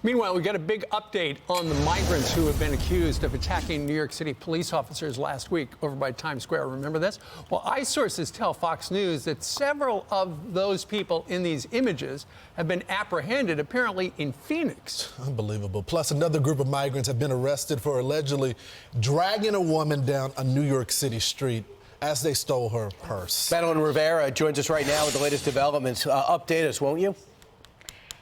Meanwhile, we got a big update on the migrants who have been accused of attacking New York City police officers last week over by Times Square. Remember this? Well, sources tell Fox News that several of those people in these images have been apprehended, apparently in Phoenix. Unbelievable. Plus, another group of migrants have been arrested for allegedly dragging a woman down a New York City street as they stole her purse. Madeleine Rivera joins us right now with the latest developments. Update us, won't you?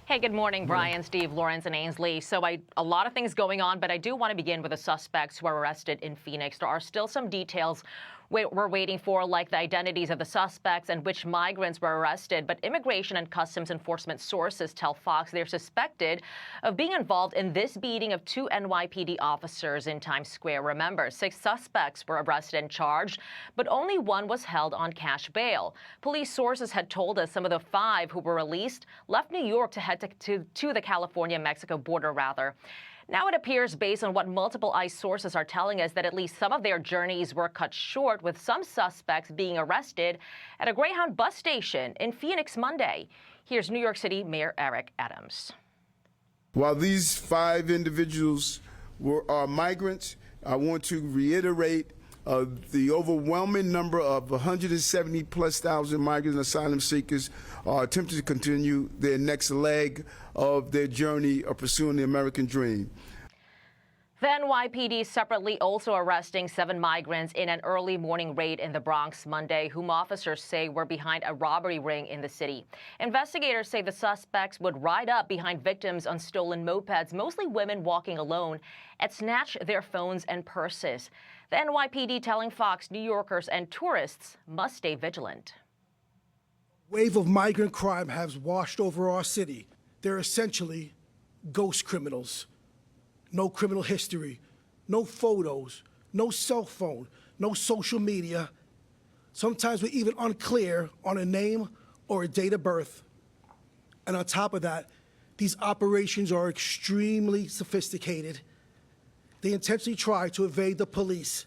Hey, good morning, Brian, Steve, Lawrence, and Ainsley. So a lot of things going on, but I do want to begin with the suspects who were arrested in Phoenix. There are still some details we're waiting for, like the identities of the suspects and which migrants were arrested. But Immigration and Customs Enforcement sources tell Fox they're suspected of being involved in this beating of two NYPD officers in Times Square. Remember, 6 suspects were arrested and charged, but only one was held on cash bail. Police sources had told us some of the 5 who were released left New York to head to the California-Mexico border, Now it appears, based on what multiple ICE sources are telling us, that at least some of their journeys were cut short, with some suspects being arrested at a Greyhound bus station in Phoenix Monday. Here's New York City Mayor Eric Adams. While these 5 individuals are migrants, I want to reiterate the overwhelming number of 170+ thousand migrants and asylum seekers are attempting to continue their next leg of their journey of pursuing the American dream. The NYPD separately also arresting 7 migrants in an early morning raid in the Bronx Monday, whom officers say were behind a robbery ring in the city. Investigators say the suspects would ride up behind victims on stolen mopeds, mostly women walking alone, and snatch their phones and purses. The NYPD telling Fox New Yorkers and tourists must stay vigilant. Wave of migrant crime has washed over our city. They're essentially ghost criminals. No criminal history, no photos, no cell phone, no social media. Sometimes we're even unclear on a name or a date of birth. And on top of that, these operations are extremely sophisticated. They intentionally try to evade the police.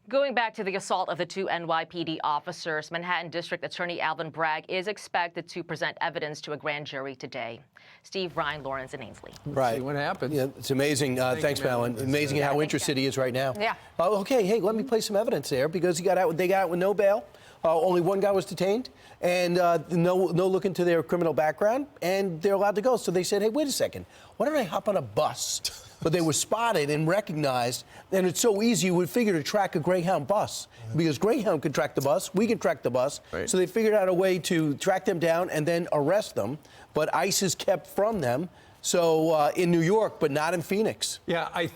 Going back to the assault of the 2 NYPD officers, Manhattan District Attorney Alvin Bragg is expected to present evidence to a grand jury today. Steve, Ryan, Lawrence, and Ainsley. Right. See what happens. Yeah, it's amazing. Thanks, Madeleine. Amazing how interested he is right now. Yeah. Okay, hey, let me play some evidence there, because they got out with no bail. Only one guy was detained, and no look into their criminal background, and they're allowed to go. So they said, hey, wait a second, why don't I hop on a bus? But they were spotted and recognized, and it's so easy, you would figure, to track a Greyhound bus. Because Greyhound could track the bus, we can track the bus. Right. So they figured out a way to track them down and then arrest them, but ICE is kept from them. So in New York, but not in Phoenix. Yeah,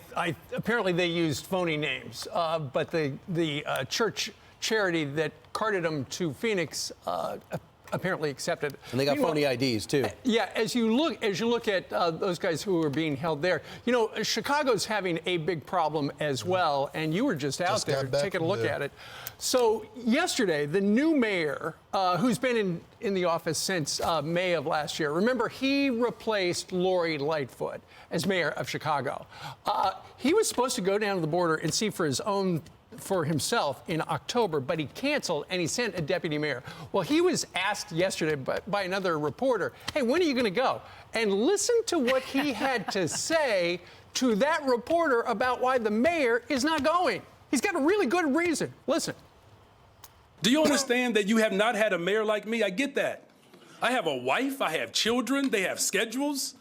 apparently they used phony names, but the church charity that carted them to Phoenix apparently accepted. And they got phony IDs too. Yeah, as you look at those guys who are being held there, you know, Chicago's having a big problem as well, and you were just out there taking a look at it. So yesterday, the new mayor, who's been in the office since May of last year, remember, he replaced Lori Lightfoot as mayor of Chicago. He was supposed to go down to the border and see for himself in October, but he canceled and he sent a deputy mayor. Well, he was asked yesterday by another reporter, hey, when are you going to go? And listen to what he had to say to that reporter about why the mayor is not going. He's got a really good reason. Listen. Do you understand that you have not had a mayor like me? I get that. I have a wife, I have children, they have schedules.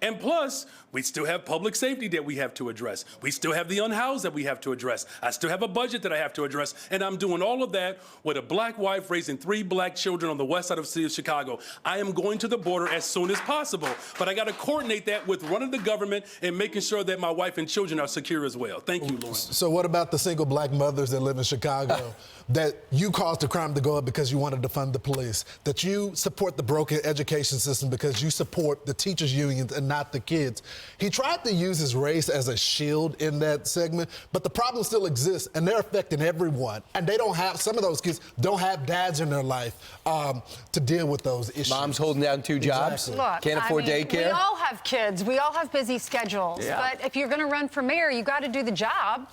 And plus, we still have public safety that we have to address. We still have the unhoused that we have to address. I still have a budget that I have to address. And I'm doing all of that with a black wife raising 3 black children on the west side of the city of Chicago. I am going to the border as soon as possible. But I got to coordinate that with running the government and making sure that my wife and children are secure as well. Thank you, Lawrence. So what about the single black mothers that live in Chicago that you caused the crime to go up because you wanted to fund the police? That you support the broken education system because you support the teachers' unions and not the kids? He tried to use his race as a shield in that segment, but the problem still exists, and they're affecting everyone. And they don't have, some of those kids don't have dads in their life to deal with those issues. Mom's holding down 2 jobs, Look, can't afford daycare. We all have kids. We all have busy schedules. Yeah. But if you're going to run for mayor, you got to do the job.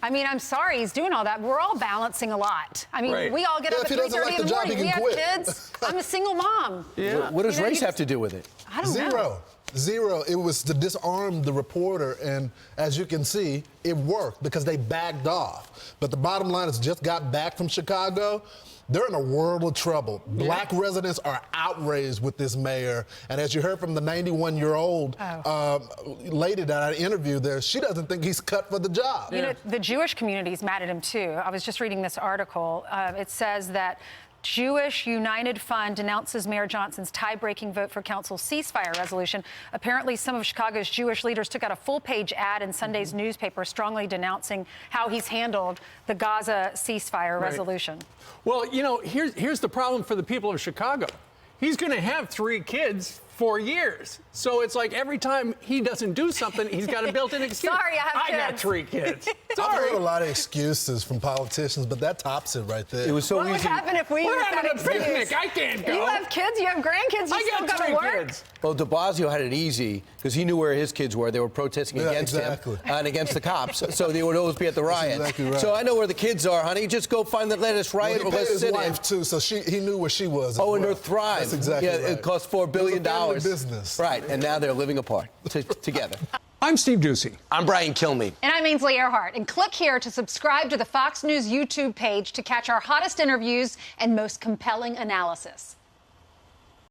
I mean, I'm sorry he's doing all that. We're all balancing a lot. I mean, we all get up at 3:30 in the morning. We have kids. I'm a single mom. Yeah. What does race have to do with it? I don't know. Zero. Zero. It was to disarm the reporter, and as you can see, it worked because they backed off. But the bottom line is, just got back from Chicago. They're in a world of trouble. Black residents are outraged with this mayor. And as you heard from the 91-year-old lady that I interviewed there, she doesn't think he's cut for the job. You know, the Jewish community's mad at him, too. I was just reading this article. It says that Jewish United Fund denounces Mayor Johnson's tie-breaking vote for council's ceasefire resolution. Apparently, some of Chicago's Jewish leaders took out a full-page ad in Sunday's newspaper strongly denouncing how he's handled the Gaza ceasefire resolution. Well, you know, here's the problem for the people of Chicago. He's going to have 3 kids for years. So it's like every time he doesn't do something, he's got a built-in excuse. Sorry, I have kids. I got 3 kids. I've Sorry. heard a lot of excuses from politicians, but that tops it right there. It was so What would easy. happen if we We're used that having a excuse? picnic. I can't go. You have kids, you have grandkids, you I still got got to 3 work. kids. Well, de Blasio had it easy because he knew where his kids were. They were protesting against him and against the cops, so they would always be at the riot. exactly right. So I know where the kids are, honey. Just go find the latest riot Well, or he let's paid his sit wife, in. too, so he knew where she was. Oh, and well. they're Thrive. That's exactly yeah, right. It cost $4 billion. It was a family business. Right, and now they're living apart together. I'm Steve Ducey. I'm Brian Kilmeade. And I'm Ainsley Earhart. And click here to subscribe to the Fox News YouTube page to catch our hottest interviews and most compelling analysis.